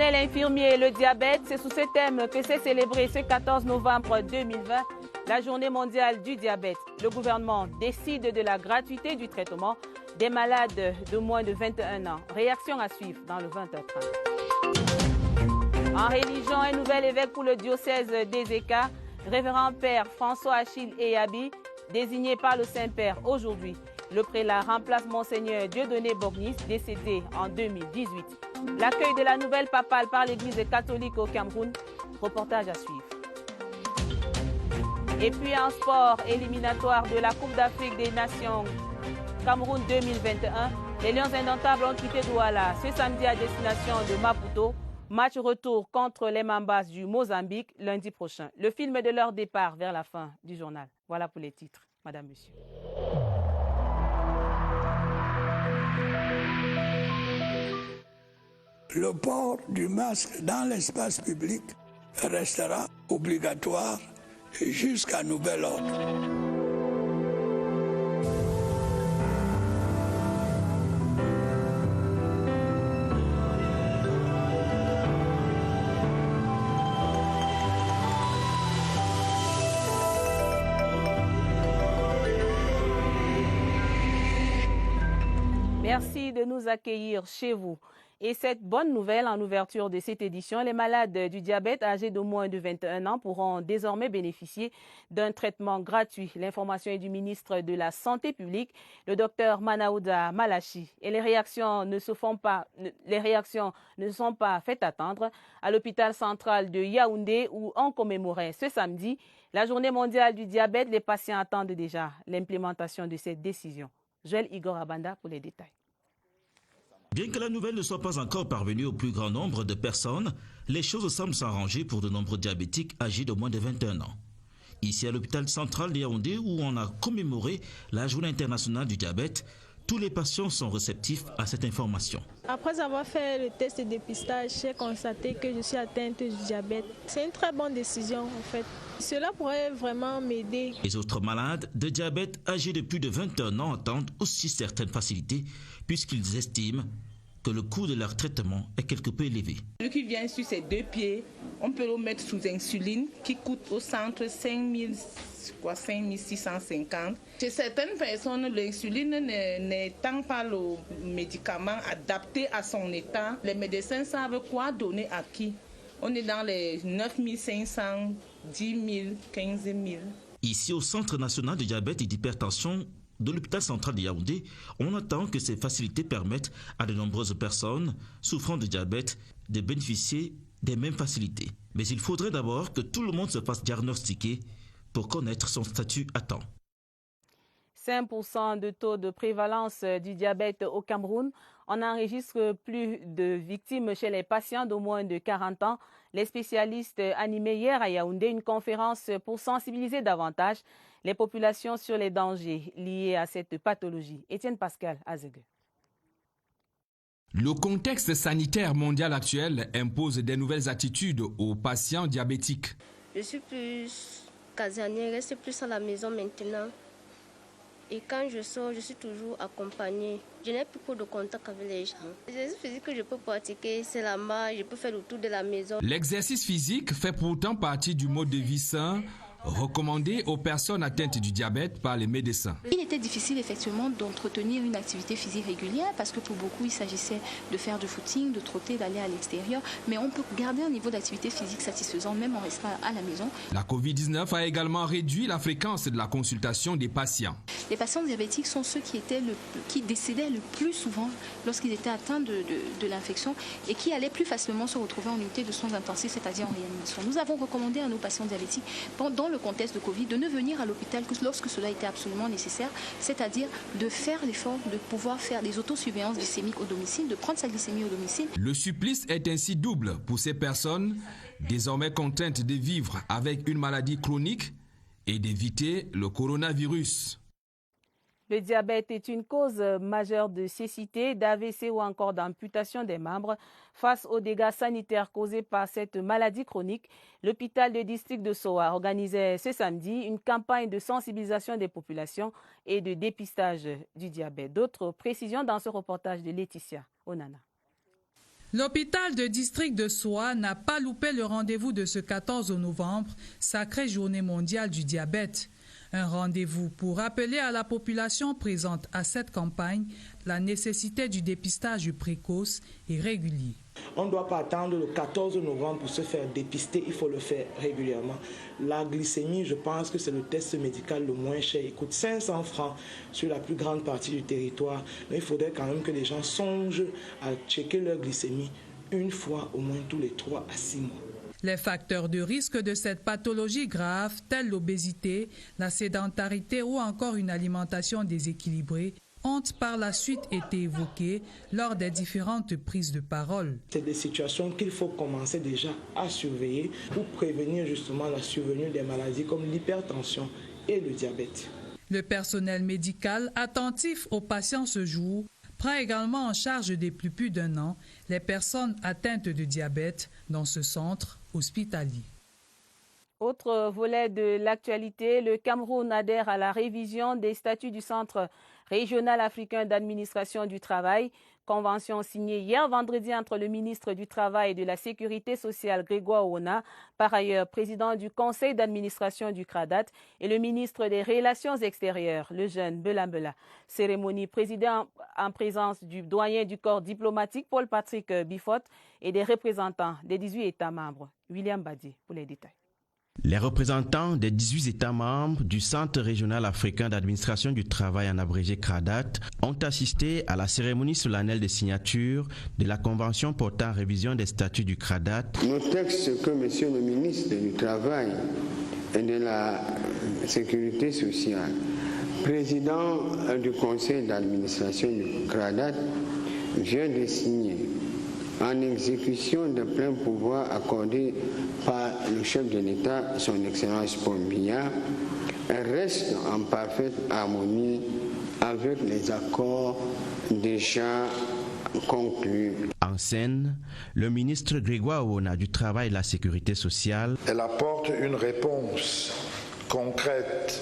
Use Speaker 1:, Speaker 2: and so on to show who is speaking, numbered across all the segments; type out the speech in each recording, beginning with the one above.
Speaker 1: personnel infirmier et le diabète, c'est sous ce thème que s'est célébré ce 14 novembre 2020 la journée mondiale du diabète. Le gouvernement décide de la gratuité du traitement des malades de moins de 21 ans. Réaction à suivre dans le 20h30. En religion, un nouvel évêque pour le diocèse d'Ezeka, révérend père François Achille Eyabi, désigné par le Saint-Père aujourd'hui. Le prélat remplace Monseigneur Dieudonné Borgnis, décédé en 2018. L'accueil de la nouvelle papale par l'Église catholique au Cameroun. Reportage à suivre. Et puis en sport éliminatoire de la Coupe d'Afrique des Nations Cameroun 2021, les Lions indomptables ont quitté Douala ce samedi à destination de Maputo. Match retour contre les Mambas du Mozambique lundi prochain. Le film de leur départ vers la fin du journal. Voilà pour les titres, Madame, Monsieur.
Speaker 2: Le port du masque dans l'espace public restera obligatoire jusqu'à nouvel ordre.
Speaker 1: Merci de nous accueillir chez vous. Et cette bonne nouvelle en ouverture de cette édition, les malades du diabète âgés de moins de 21 ans pourront désormais bénéficier d'un traitement gratuit. L'information est du ministre de la Santé publique, le docteur Manaouda Malachi. Et les réactions ne sont pas faites attendre à l'hôpital central de Yaoundé où on commémorait ce samedi la journée mondiale du diabète. Les patients attendent déjà l'implémentation de cette décision. Joël Igor Abanda pour les détails.
Speaker 3: Bien que la nouvelle ne soit pas encore parvenue au plus grand nombre de personnes, les choses semblent s'arranger pour de nombreux diabétiques âgés de moins de 21 ans. Ici à l'hôpital central de Yaoundé, où on a commémoré la journée internationale du diabète, tous les patients sont réceptifs à cette information.
Speaker 4: Après avoir fait le test de dépistage, j'ai constaté que je suis atteinte du diabète. C'est une très bonne décision en fait. Cela pourrait vraiment m'aider.
Speaker 3: Les autres malades de diabète âgés de plus de 21 ans attendent aussi certaines facilités puisqu'ils estiment que le coût de leur traitement est quelque peu élevé.
Speaker 5: Celui qui vient sur ses deux pieds, on peut le mettre sous insuline qui coûte au centre 5650. Chez certaines personnes, l'insuline n'étant pas le médicament adapté à son état, les médecins savent quoi donner à qui. On est dans les 9500, 10 000, 15 000.
Speaker 3: Ici, au Centre national de diabète et d'hypertension de l'hôpital central de Yaoundé, on attend que ces facilités permettent à de nombreuses personnes souffrant de diabète de bénéficier des mêmes facilités. Mais il faudrait d'abord que tout le monde se fasse diagnostiquer pour connaître son statut à temps.
Speaker 1: 5% de taux de prévalence du diabète au Cameroun. On enregistre plus de victimes chez les patients d'au moins de 40 ans. Les spécialistes animaient hier à Yaoundé une conférence pour sensibiliser davantage les populations sur les dangers liés à cette pathologie. Étienne Pascal Azegue.
Speaker 6: Le contexte sanitaire mondial actuel impose des nouvelles attitudes aux patients diabétiques.
Speaker 7: Je suis plus casanière, reste plus à la maison maintenant. Et quand je sors, je suis toujours accompagnée. Je n'ai plus beaucoup de contact avec les gens. L'exercice physique que je peux pratiquer, c'est la marche, je peux faire le tour de la maison.
Speaker 6: L'exercice physique fait pourtant partie du mode de vie sain recommandé aux personnes atteintes du diabète par les médecins.
Speaker 8: Il était difficile effectivement d'entretenir une activité physique régulière parce que pour beaucoup il s'agissait de faire du footing, de trotter, d'aller à l'extérieur, mais on peut garder un niveau d'activité physique satisfaisant même en restant à la maison.
Speaker 6: La Covid-19 a également réduit la fréquence de la consultation des patients.
Speaker 8: Les patients diabétiques sont ceux qui décédaient le plus souvent lorsqu'ils étaient atteints de l'infection et qui allaient plus facilement se retrouver en unité de soins intensifs, c'est-à-dire en réanimation. Nous avons recommandé à nos patients diabétiques pendant le contexte de Covid de ne venir à l'hôpital que lorsque cela était absolument nécessaire, c'est-à-dire de faire l'effort de pouvoir faire des autosurveillances glycémiques au domicile, de prendre sa glycémie au domicile.
Speaker 6: Le supplice est ainsi double pour ces personnes désormais contraintes de vivre avec une maladie chronique et d'éviter le coronavirus.
Speaker 1: Le diabète est une cause majeure de cécité, d'AVC ou encore d'amputation des membres. Face aux dégâts sanitaires causés par cette maladie chronique, l'hôpital de district de Soa organisait ce samedi une campagne de sensibilisation des populations et de dépistage du diabète. D'autres précisions dans ce reportage de Laetitia Onana.
Speaker 9: L'hôpital de district de Soa n'a pas loupé le rendez-vous de ce 14 novembre, sacrée journée mondiale du diabète. Un rendez-vous pour rappeler à la population présente à cette campagne la nécessité du dépistage précoce et régulier.
Speaker 10: On ne doit pas attendre le 14 novembre pour se faire dépister, il faut le faire régulièrement. La glycémie, je pense que c'est le test médical le moins cher. Il coûte 500 francs sur la plus grande partie du territoire. Mais il faudrait quand même que les gens songent à checker leur glycémie une fois au moins tous les 3 à 6 mois.
Speaker 9: Les facteurs de risque de cette pathologie grave, tels l'obésité, la sédentarité ou encore une alimentation déséquilibrée, ont par la suite été évoqués lors des différentes prises de parole.
Speaker 10: C'est des situations qu'il faut commencer déjà à surveiller pour prévenir justement la survenue des maladies comme l'hypertension et le diabète.
Speaker 9: Le personnel médical attentif aux patients ce jour prend également en charge depuis plus d'1 an les personnes atteintes de diabète dans ce centre hospitalier.
Speaker 1: Autre volet de l'actualité, le Cameroun adhère à la révision des statuts du Centre régional africain d'administration du travail, convention signée hier vendredi entre le ministre du Travail et de la Sécurité sociale Grégoire Ona, par ailleurs président du conseil d'administration du CRADAT, et le ministre des Relations extérieures, le jeune Bela Bela. Cérémonie présidée en présence du doyen du corps diplomatique Paul-Patrick Bifot et des représentants des 18 États membres. William Badi pour les détails.
Speaker 11: Les représentants des 18 États membres du Centre régional africain d'administration du travail en abrégé CRADAT ont assisté à la cérémonie solennelle de signature de la convention portant révision des statuts du CRADAT.
Speaker 12: Nos textes que Monsieur le ministre du Travail et de la Sécurité sociale, président du conseil d'administration du CRADAT, vient de signer en exécution des pleins pouvoirs accordés par le chef de l'État, son Excellence Paul Biya, reste en parfaite harmonie avec les accords déjà conclus.
Speaker 11: En scène, le ministre Grégoire Ona du Travail et de la Sécurité sociale.
Speaker 13: Elle apporte une réponse concrète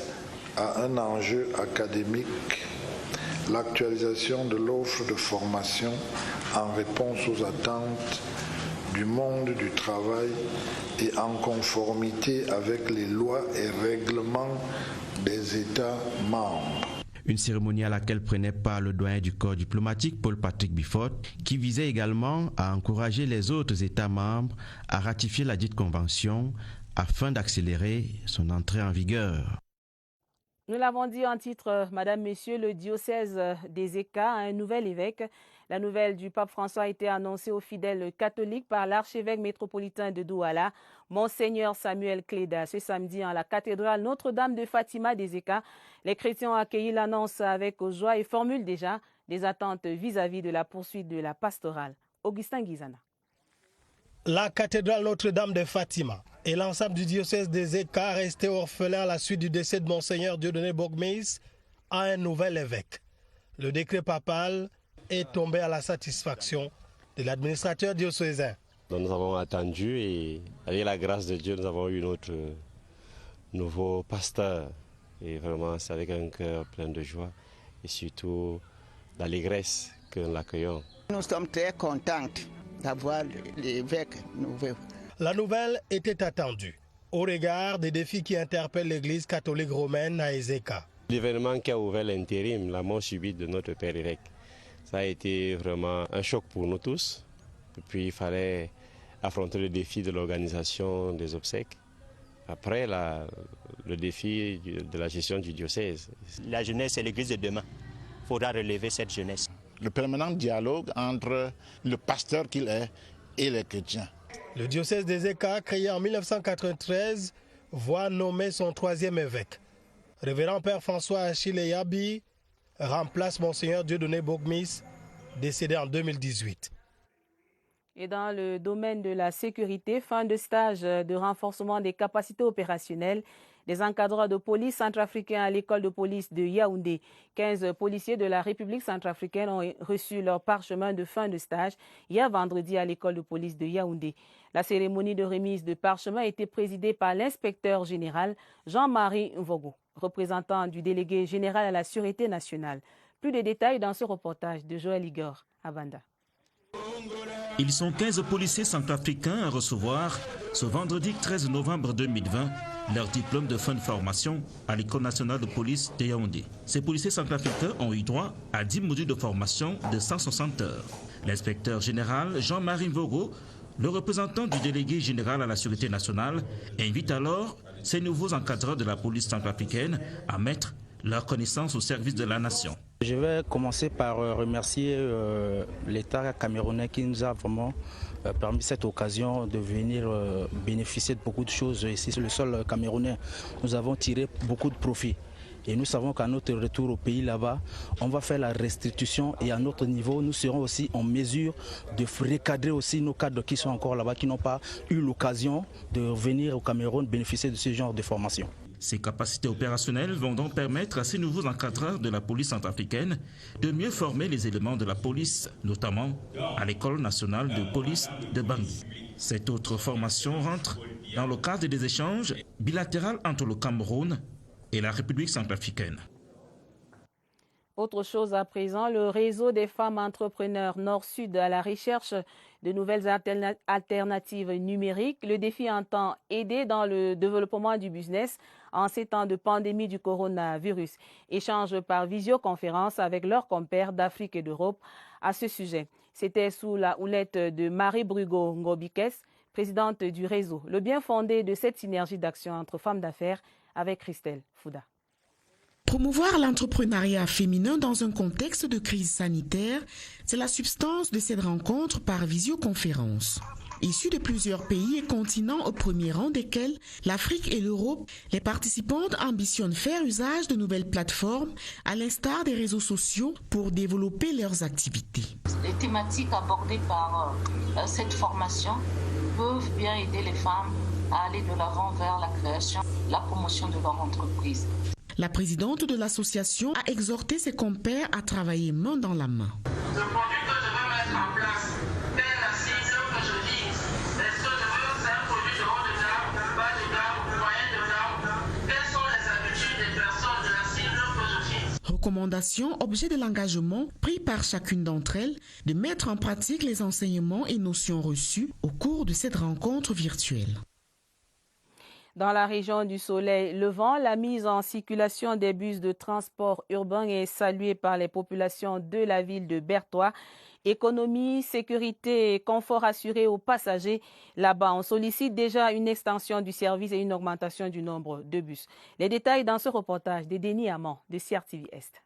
Speaker 13: à un enjeu académique, l'actualisation de l'offre de formation en réponse aux attentes du monde du travail et en conformité avec les lois et règlements des États membres.
Speaker 11: Une cérémonie à laquelle prenait part le doyen du corps diplomatique Paul-Patrick Bifot, qui visait également à encourager les autres États membres à ratifier la dite convention afin d'accélérer son entrée en vigueur.
Speaker 1: Nous l'avons dit en titre, Madame, Messieurs, le diocèse des Eka a un nouvel évêque. La nouvelle du pape François a été annoncée aux fidèles catholiques par l'archevêque métropolitain de Douala, Monseigneur Samuel Cléda. Ce samedi, en la cathédrale Notre-Dame de Fatima des Eka, les chrétiens ont accueilli l'annonce avec joie et formulent déjà des attentes vis-à-vis de la poursuite de la pastorale. Augustin Guizana.
Speaker 14: La cathédrale Notre-Dame de Fatima et l'ensemble du diocèse des Eka, resté orphelin à la suite du décès de Monseigneur Dieudonné Bogmeis, a un nouvel évêque. Le décret papal est tombé à la satisfaction de l'administrateur diocésain.
Speaker 15: Nous avons attendu et avec la grâce de Dieu, nous avons eu notre nouveau pasteur. Et vraiment, c'est avec un cœur plein de joie et surtout d'allégresse que nous l'accueillons.
Speaker 16: Nous sommes très contents d'avoir l'évêque nouveau.
Speaker 14: La nouvelle était attendue au regard des défis qui interpellent l'Église catholique romaine à Ezeka.
Speaker 15: L'événement qui a ouvert l'intérim, la mort subite de notre père évêque, ça a été vraiment un choc pour nous tous. Et puis il fallait affronter le défi de l'organisation des obsèques. Après, le défi de la gestion du diocèse.
Speaker 17: La jeunesse est l'église de demain. Il faudra relever cette jeunesse.
Speaker 18: Le permanent dialogue entre le pasteur qu'il est et les chrétiens.
Speaker 14: Le diocèse des Eka, créé en 1993, voit nommer son 3e évêque. Révérend Père François Achille Yabi remplace Monseigneur Dieudonné Bogmeis, décédé en 2018.
Speaker 1: Et dans le domaine de la sécurité, fin de stage de renforcement des capacités opérationnelles des encadreurs de police centrafricains à l'école de police de Yaoundé. 15 policiers de la République centrafricaine ont reçu leur parchemin de fin de stage hier vendredi à l'école de police de Yaoundé. La cérémonie de remise de parchemin a été présidée par l'inspecteur général Jean-Marie Vogo, représentant du délégué général à la Sûreté nationale. Plus de détails dans ce reportage de Joël Igor à Banda.
Speaker 3: Ils sont 15 policiers centrafricains à recevoir ce vendredi 13 novembre 2020 leur diplôme de fin de formation à l'École nationale de police de Yaoundé. Ces policiers centrafricains ont eu droit à 10 modules de formation de 160 heures. L'inspecteur général Jean-Marie Mvogo, le représentant du délégué général à la sécurité nationale, invite alors ces nouveaux encadreurs de la police centrafricaine à mettre leur connaissance au service de la nation.
Speaker 19: Je vais commencer par remercier l'État camerounais qui nous a vraiment permis cette occasion de venir bénéficier de beaucoup de choses ici sur le sol camerounais. Nous avons tiré beaucoup de profits. Et nous savons qu'à notre retour au pays là-bas, on va faire la restitution et à notre niveau, nous serons aussi en mesure de recadrer aussi nos cadres qui sont encore là-bas, qui n'ont pas eu l'occasion de venir au Cameroun bénéficier de ce genre de formation.
Speaker 3: Ces capacités opérationnelles vont donc permettre à ces nouveaux encadreurs de la police centrafricaine de mieux former les éléments de la police, notamment à l'École nationale de police de Bangui. Cette autre formation rentre dans le cadre des échanges bilatéraux entre le Cameroun et la République centrafricaine.
Speaker 1: Autre chose à présent, le réseau des femmes entrepreneurs Nord-Sud à la recherche de nouvelles alternatives numériques. Le défi entend aider dans le développement du business en ces temps de pandémie du coronavirus. Échange par visioconférence avec leurs compères d'Afrique et d'Europe à ce sujet. C'était sous la houlette de Marie Brugo Ngobikes, présidente du réseau. Le bien fondé de cette synergie d'action entre femmes d'affaires avec Christelle Fouda.
Speaker 20: Promouvoir l'entrepreneuriat féminin dans un contexte de crise sanitaire, c'est la substance de cette rencontre par visioconférence. Issus de plusieurs pays et continents au premier rang desquels l'Afrique et l'Europe, les participantes ambitionnent faire usage de nouvelles plateformes à l'instar des réseaux sociaux pour développer leurs activités.
Speaker 21: Les thématiques abordées par cette formation peuvent bien aider les femmes à aller de l'avant vers la création, la promotion de leur entreprise.
Speaker 20: La présidente de l'association a exhorté ses compères à travailler main dans la main.
Speaker 22: Le produit que je veux mettre en place, quelle est la cible que je vise? Est-ce que je veux faire un produit de haut de gamme, bas de gamme, moyen de gamme? Quelles sont les habitudes des personnes de la cible que je vise?
Speaker 20: Recommandation, objet de l'engagement pris par chacune d'entre elles de mettre en pratique les enseignements et notions reçus au cours de cette rencontre virtuelle.
Speaker 1: Dans la région du Soleil Levant, la mise en circulation des bus de transport urbain est saluée par les populations de la ville de Bertois. Économie, sécurité et confort assuré aux passagers. Là-bas, on sollicite déjà une extension du service et une augmentation du nombre de bus. Les détails dans ce reportage de Denis Amand de CRTV Est.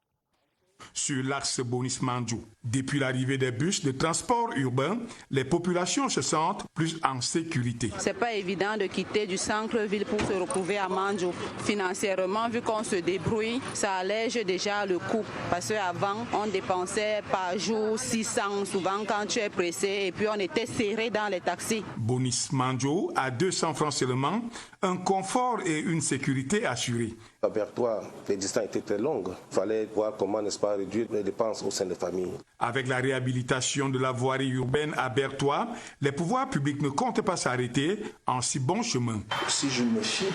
Speaker 23: Sur l'axe Bonis-Mandjou. Depuis l'arrivée des bus de transport urbain, les populations se sentent plus en sécurité.
Speaker 24: C'est pas évident de quitter du centre-ville pour se retrouver à Mandjou. Financièrement, vu qu'on se débrouille, ça allège déjà le coût. Parce qu'avant, on dépensait par jour 600, souvent quand tu es pressé, et puis on était serré dans les taxis.
Speaker 23: Bonis-Mandjou, à 200 francs seulement, un confort et une sécurité assurée.
Speaker 25: À Bertois, les distances étaient très longues. Il fallait voir comment, n'est-ce pas, réduire les dépenses au sein des familles.
Speaker 23: Avec la réhabilitation de la voirie urbaine à Bertois, les pouvoirs publics ne comptent pas s'arrêter en si bon chemin.
Speaker 10: Si je me fie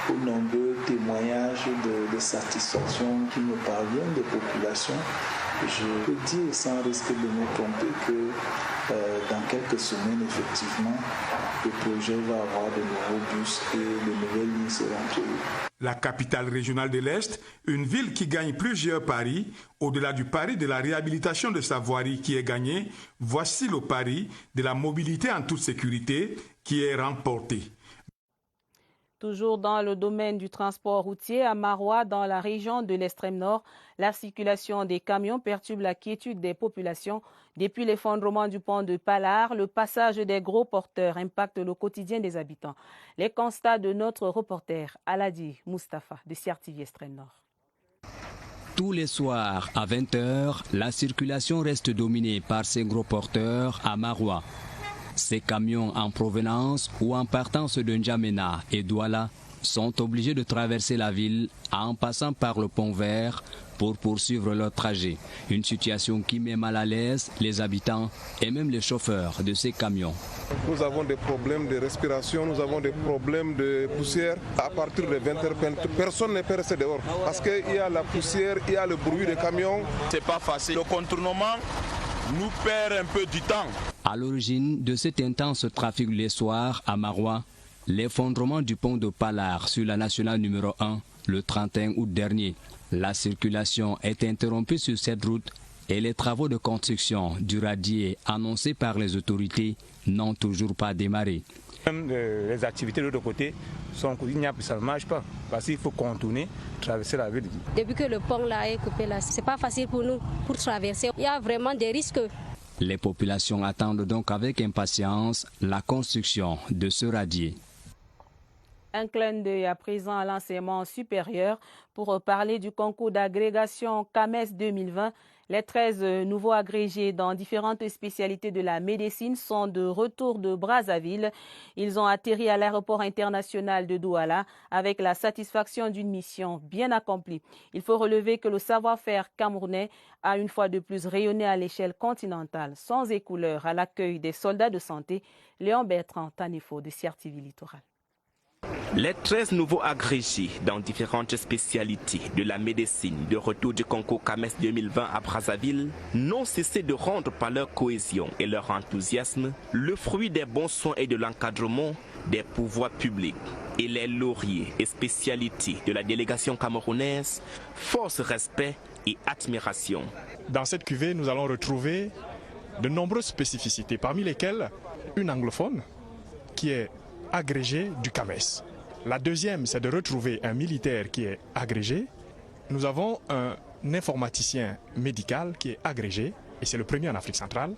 Speaker 10: aux nombreux témoignages de satisfaction qui me parviennent des populations, je peux dire sans risque de me tromper que dans quelques semaines, effectivement, le projet va avoir de nouveaux bus et de nouvelles lignes seront prévues.
Speaker 23: La capitale régionale de l'Est, une ville qui gagne plusieurs paris, au-delà du pari de la réhabilitation de sa voirie qui est gagnée, voici le pari de la mobilité en toute sécurité qui est remporté.
Speaker 1: Toujours dans le domaine du transport routier, à Maroua, dans la région de l'extrême nord, la circulation des camions perturbe la quiétude des populations. Depuis l'effondrement du pont de Palar, le passage des gros porteurs impacte le quotidien des habitants. Les constats de notre reporter Aladi Mustafa de CRTV Extrême Nord.
Speaker 26: Tous les soirs à 20h, la circulation reste dominée par ces gros porteurs à Maroua. Ces camions en provenance ou en partance de N'Djamena et Douala sont obligés de traverser la ville en passant par le pont vert pour poursuivre leur trajet. Une situation qui met mal à l'aise les habitants et même les chauffeurs de ces camions.
Speaker 27: Nous avons des problèmes de respiration, nous avons des problèmes de poussière. À partir de 20h, personne ne peut rester dehors parce qu'il y a la poussière, il y a le bruit des camions.
Speaker 28: C'est pas facile. Le contournement nous perd un peu du temps.
Speaker 26: À l'origine de cet intense trafic les soirs à Maroua, l'effondrement du pont de Palar sur la nationale numéro 1 le 31 août dernier. La circulation est interrompue sur cette route et les travaux de construction du radier annoncés par les autorités n'ont toujours pas démarré.
Speaker 2: Même les activités de l'autre côté sont il n'y a plus, ça ne marche pas parce qu'il faut contourner, traverser la ville.
Speaker 4: Depuis que le pont là est coupé là, c'est pas facile pour nous pour traverser. Il y a vraiment des risques.
Speaker 26: Les populations attendent donc avec impatience la construction de ce radier.
Speaker 1: Un clin d'œil à présent à l'enseignement supérieur pour parler du concours d'agrégation CAMES 2020. Les 13 nouveaux agrégés dans différentes spécialités de la médecine sont de retour de Brazzaville. Ils ont atterri à l'aéroport international de Douala avec la satisfaction d'une mission bien accomplie. Il faut relever que le savoir-faire camerounais a une fois de plus rayonné à l'échelle continentale, sans écouleur, à l'accueil des soldats de santé. Léon Bertrand Tanifo de CRTV Littoral.
Speaker 5: Les 13 nouveaux agrégés dans différentes spécialités de la médecine de retour du concours CAMES 2020 à Brazzaville n'ont cessé de rendre par leur cohésion et leur enthousiasme le fruit des bons soins et de l'encadrement des pouvoirs publics. Et les lauriers et spécialités de la délégation camerounaise forcent respect et admiration.
Speaker 6: Dans cette cuvée, nous allons retrouver de nombreuses spécificités, parmi lesquelles une anglophone qui est agrégée du CAMES. La deuxième, c'est de retrouver un militaire qui est agrégé. Nous avons un informaticien médical qui est agrégé, et c'est le premier en Afrique centrale.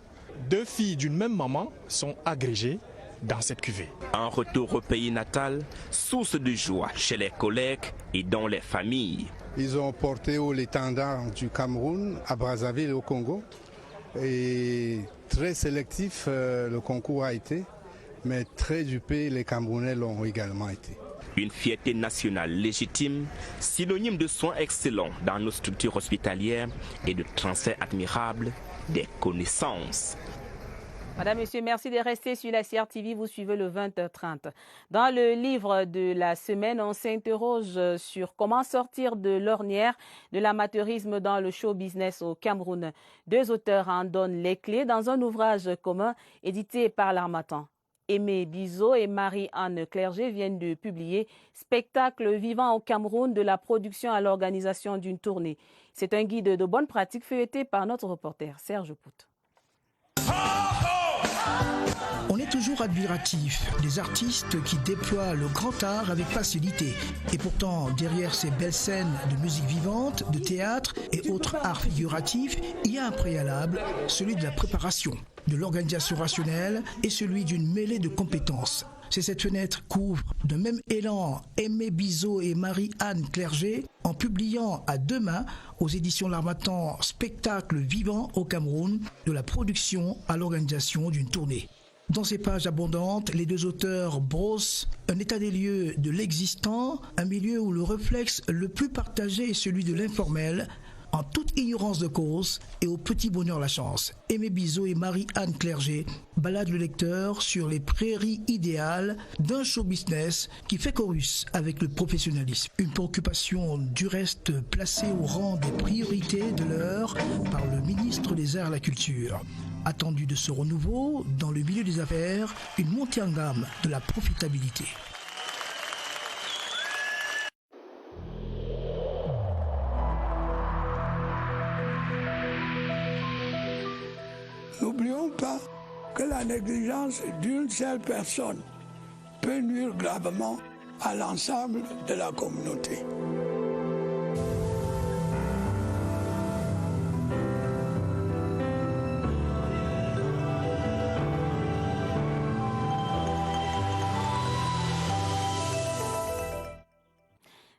Speaker 6: 2 filles d'une même maman sont agrégées dans cette cuvée.
Speaker 5: Un retour au pays natal, source de joie chez les collègues et dans les familles.
Speaker 7: Ils ont porté haut l'étendard du Cameroun à Brazzaville au Congo. Et très sélectif le concours a été, mais très dupé les Camerounais l'ont également été.
Speaker 5: Une fierté nationale légitime, synonyme de soins excellents dans nos structures hospitalières et de transfert admirable des connaissances.
Speaker 1: Madame, Monsieur, merci de rester sur la CRTV. Vous suivez le 20h30. Dans le livre de la semaine, on s'interroge sur comment sortir de l'ornière de l'amateurisme dans le show business au Cameroun. 2 auteurs en donnent les clés dans un ouvrage commun édité par l'Harmattan. Aimé Bizot et Marie-Anne Clerget viennent de publier « Spectacle vivant au Cameroun, de la production à l'organisation d'une tournée ». C'est un guide de bonne pratique feuilleté par notre reporter Serge Pout.
Speaker 8: On est toujours admiratif des artistes qui déploient le grand art avec facilité. Et pourtant, derrière ces belles scènes de musique vivante, de théâtre et autres arts figuratifs, il y a un préalable, celui de la préparation, de l'organisation rationnelle et celui d'une mêlée de compétences. C'est cette fenêtre qu'ouvrent d'un même élan Aimé Bizot et Marie-Anne Clerget en publiant à 2 mains aux éditions L'Harmattan Spectacle vivant au Cameroun, de la production à l'organisation d'une tournée. Dans ces pages abondantes, les 2 auteurs brossent un état des lieux de l'existant, un milieu où le réflexe le plus partagé est celui de l'informel, en toute ignorance de cause et au petit bonheur la chance. Aimé Bizot et Marie-Anne Clerget baladent le lecteur sur les prairies idéales d'un show business qui fait chorus avec le professionnalisme. Une préoccupation du reste placée au rang des priorités de l'heure par le ministre des Arts et de la Culture. Attendu de ce renouveau, dans le milieu des affaires, une montée en gamme de la profitabilité.
Speaker 9: N'oublions pas que la négligence d'une seule personne peut nuire gravement à l'ensemble de la communauté.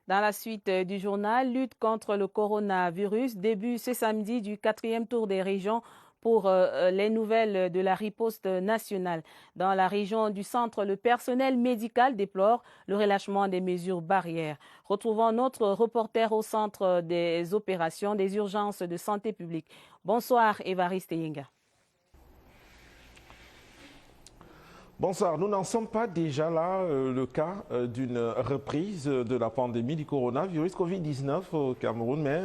Speaker 1: Dans la suite du journal, lutte contre le coronavirus, début ce samedi du 4e tour des régions pour les nouvelles de la riposte nationale. Dans la région du centre, le personnel médical déplore le relâchement des mesures barrières. Retrouvons notre reporter au centre des opérations des urgences de santé publique. Bonsoir, Évariste Yenga.
Speaker 11: Bonsoir, nous n'en sommes pas déjà là, le cas d'une reprise de la pandémie du coronavirus Covid-19 au Cameroun, mais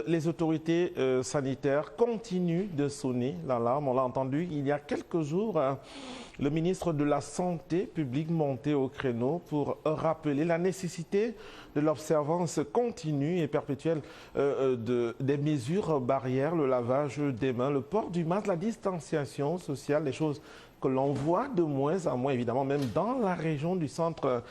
Speaker 11: les autorités sanitaires continuent de sonner l'alarme. On l'a entendu il y a quelques jours, le ministre de la Santé publique montait au créneau pour rappeler la nécessité de l'observance continue et perpétuelle des mesures barrières, le lavage des mains, le port du masque, la distanciation sociale, les choses que l'on voit de moins en moins, évidemment, même dans la région du centre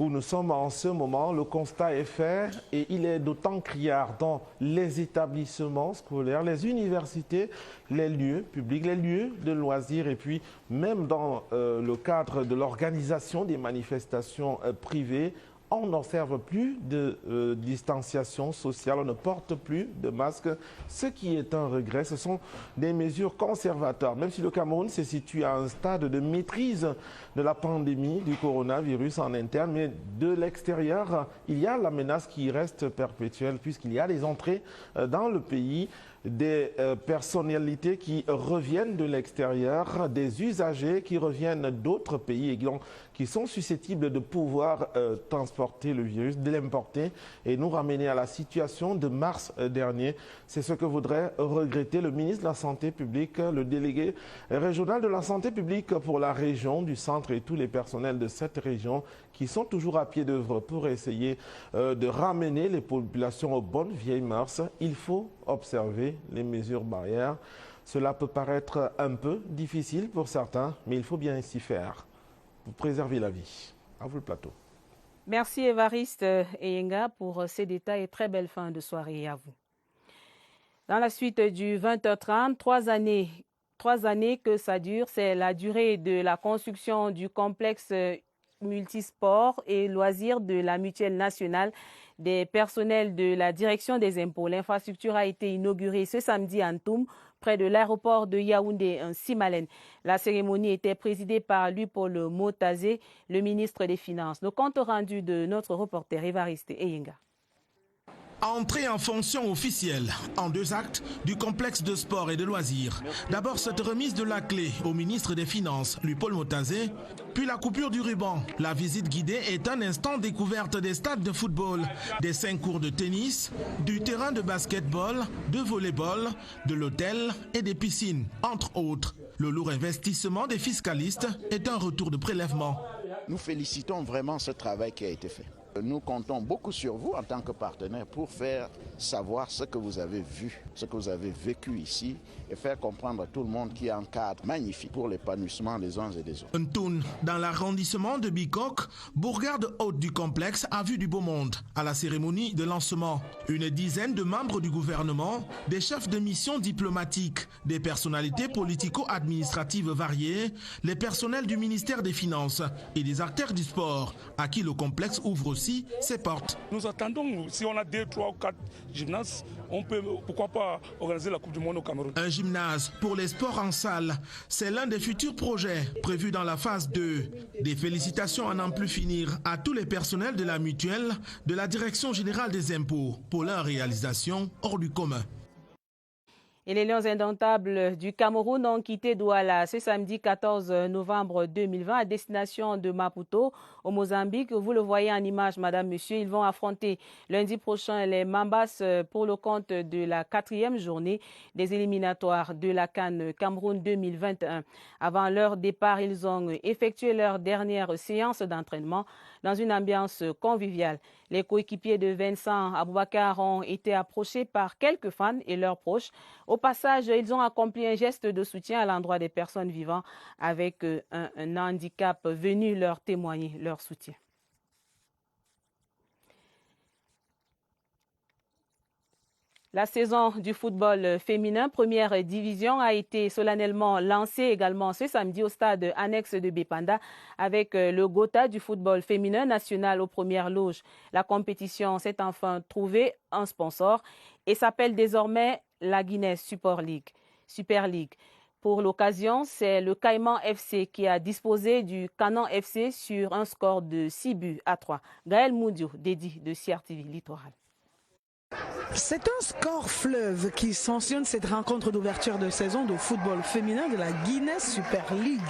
Speaker 11: où nous sommes en ce moment. Le constat est fait et il est d'autant criard dans les établissements scolaires, les universités, les lieux publics, les lieux de loisirs et puis même dans le cadre de l'organisation des manifestations privées. On n'observe plus de distanciation sociale, on ne porte plus de masque, ce qui est un regret. Ce sont des mesures conservatrices. Même si le Cameroun se situe à un stade de maîtrise de la pandémie du coronavirus en interne, mais de l'extérieur, il y a la menace qui reste perpétuelle puisqu'il y a des entrées dans le pays, des personnalités qui reviennent de l'extérieur, des usagers qui reviennent d'autres pays et qui sont susceptibles de pouvoir transporter le virus, de l'importer et nous ramener à la situation de mars dernier. C'est ce que voudrait regretter le ministre de la Santé publique, le délégué régional de la Santé publique pour la région du centre et tous les personnels de cette région qui sont toujours à pied d'œuvre pour essayer de ramener les populations aux bonnes vieilles mœurs. Il faut observer les mesures barrières. Cela peut paraître un peu difficile pour certains, mais il faut bien s'y faire pour préserver la vie. À vous le plateau.
Speaker 1: Merci Évariste Eyenga pour ces détails et très belle fin de soirée à vous. Dans la suite du 20h30, 3 années que ça dure, c'est la durée de la construction du complexe multisport et loisirs de la Mutuelle nationale des personnels de la direction des impôts. L'infrastructure a été inaugurée ce samedi à Ntoum, près de l'aéroport de Yaoundé-Simalène. La cérémonie était présidée par Luipol Motazé, le ministre des Finances. Le compte rendu de notre reporter Évariste Eyenga.
Speaker 12: Entrée en fonction officielle, en 2 actes, du complexe de sport et de loisirs. D'abord cette remise de la clé au ministre des Finances, Luipol Motazé, puis la coupure du ruban. La visite guidée est un instant découverte des stades de football, des 5 cours de tennis, du terrain de basketball, de volleyball, de l'hôtel et des piscines, entre autres. Le lourd investissement des fiscalistes est un retour de prélèvement.
Speaker 13: Nous félicitons vraiment ce travail qui a été fait. Nous comptons beaucoup sur vous en tant que partenaire pour faire savoir ce que vous avez vu, ce que vous avez vécu ici et faire comprendre à tout le monde qu'il y a un cadre magnifique pour l'épanouissement des uns et des autres.
Speaker 12: Ntoun, dans l'arrondissement de Bikok, bourgade haute du complexe, a vu du beau monde. À la cérémonie de lancement, une dizaine de membres du gouvernement, des chefs de mission diplomatiques, des personnalités politico-administratives variées, les personnels du ministère des Finances et des acteurs du sport, à qui le complexe ouvre aussi ses portes.
Speaker 15: Nous attendons, si on a 2, 3 ou 4 gymnases, on peut, pourquoi pas, organiser la Coupe du Monde au Cameroun.
Speaker 12: Un gymnase pour les sports en salle, c'est l'un des futurs projets prévus dans la phase 2. Des félicitations à n'en plus finir à tous les personnels de la mutuelle, de la Direction générale des impôts, pour leur réalisation hors du commun.
Speaker 1: Et les Lions indomptables du Cameroun ont quitté Douala ce samedi 14 novembre 2020 à destination de Maputo au Mozambique. Vous le voyez en image, madame, monsieur. Ils vont affronter lundi prochain les Mambas pour le compte de la 4e journée des éliminatoires de la CAN Cameroun 2021. Avant leur départ, ils ont effectué leur dernière séance d'entraînement dans une ambiance conviviale. Les coéquipiers de Vincent Aboubakar ont été approchés par quelques fans et leurs proches. Au passage, ils ont accompli un geste de soutien à l'endroit des personnes vivant avec un handicap venus leur témoigner leur soutien. La saison du football féminin, première division, a été solennellement lancée également ce samedi au stade annexe de Bépanda avec le Gotha du football féminin national aux premières loges. La compétition s'est enfin trouvé un sponsor et s'appelle désormais la Guinness Super League. Pour l'occasion, c'est le Caïman FC qui a disposé du Canan FC sur un score de 6 buts à 3. Gaël Moudio, dédié de CRTV Littoral.
Speaker 3: C'est un score fleuve qui sanctionne cette rencontre d'ouverture de saison de football féminin de la Guinness Super League.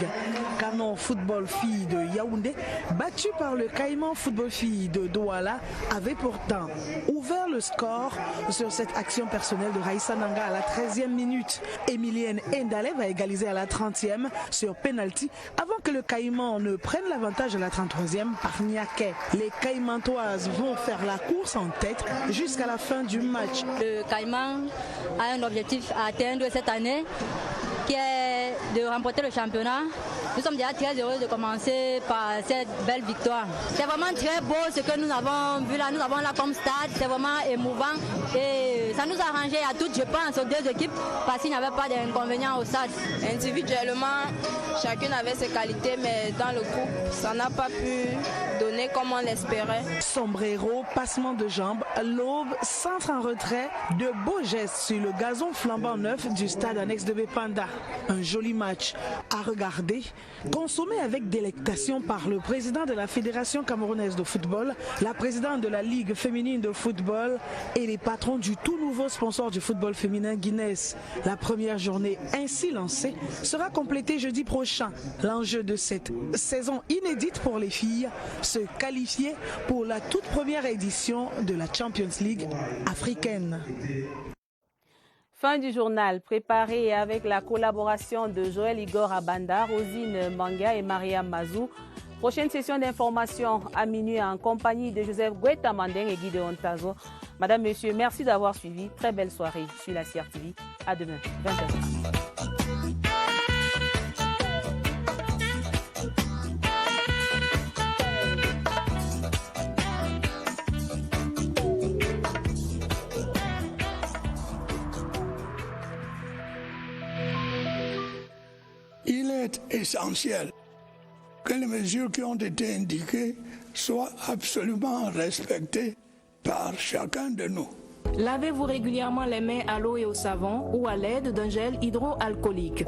Speaker 3: Canon Football Filles de Yaoundé, battu par le Caïman Football Filles de Douala, avait pourtant ouvert le score sur cette action personnelle de Raissa Nanga à la 13e minute. Emilienne Endale va égaliser à la 30e sur penalty avant que le Caïman ne prenne l'avantage à la 33e par Niaké. Les Caïmantoises vont faire la course en tête jusqu'à la fin du match.
Speaker 14: Le Caïman a un objectif à atteindre cette année qui est de remporter le championnat. Nous sommes déjà très heureux de commencer par cette belle victoire. C'est vraiment très beau ce que nous avons vu là. Nous avons là comme stade, c'est vraiment émouvant et ça nous a arrangé à toutes, je pense, aux deux équipes parce qu'il n'y avait pas d'inconvénient au stade.
Speaker 16: Individuellement, chacune avait ses qualités, mais dans le groupe, ça n'a pas pu donner comme on l'espérait.
Speaker 3: Sombrero, passement de jambes, l'aube, centre en retrait, de beaux gestes sur le gazon flambant neuf du stade annexe de Bépanda. Un joli match à regarder, consommé avec délectation par le président de la Fédération camerounaise de football, la présidente de la Ligue féminine de football et les patrons du tout nouveau sponsor du football féminin Guinness. La première journée ainsi lancée sera complétée jeudi prochain. L'enjeu de cette saison inédite pour les filles, se qualifier pour la toute première édition de la Champions League africaine.
Speaker 1: Fin du journal, préparé avec la collaboration de Joël Igor Abanda, Rosine Manga et Maria Mazou. Prochaine session d'information à minuit en compagnie de Joseph Guetta Mandeng et Gideon Tazo. Madame, Monsieur, merci d'avoir suivi. Très belle soirée sur la CRTV. À demain, 20h.
Speaker 9: Il est essentiel que les mesures qui ont été indiquées soient absolument respectées par chacun de nous.
Speaker 17: Lavez-vous régulièrement les mains à l'eau et au savon ou à l'aide d'un gel hydroalcoolique.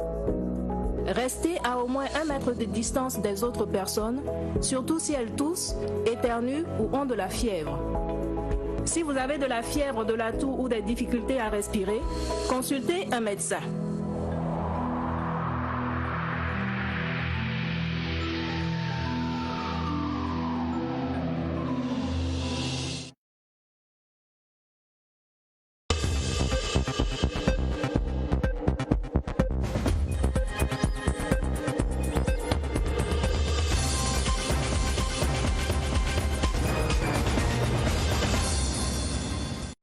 Speaker 17: Restez à au moins 1 mètre de distance des autres personnes, surtout si elles toussent, éternuent ou ont de la fièvre. Si vous avez de la fièvre, de la toux ou des difficultés à respirer, consultez un médecin.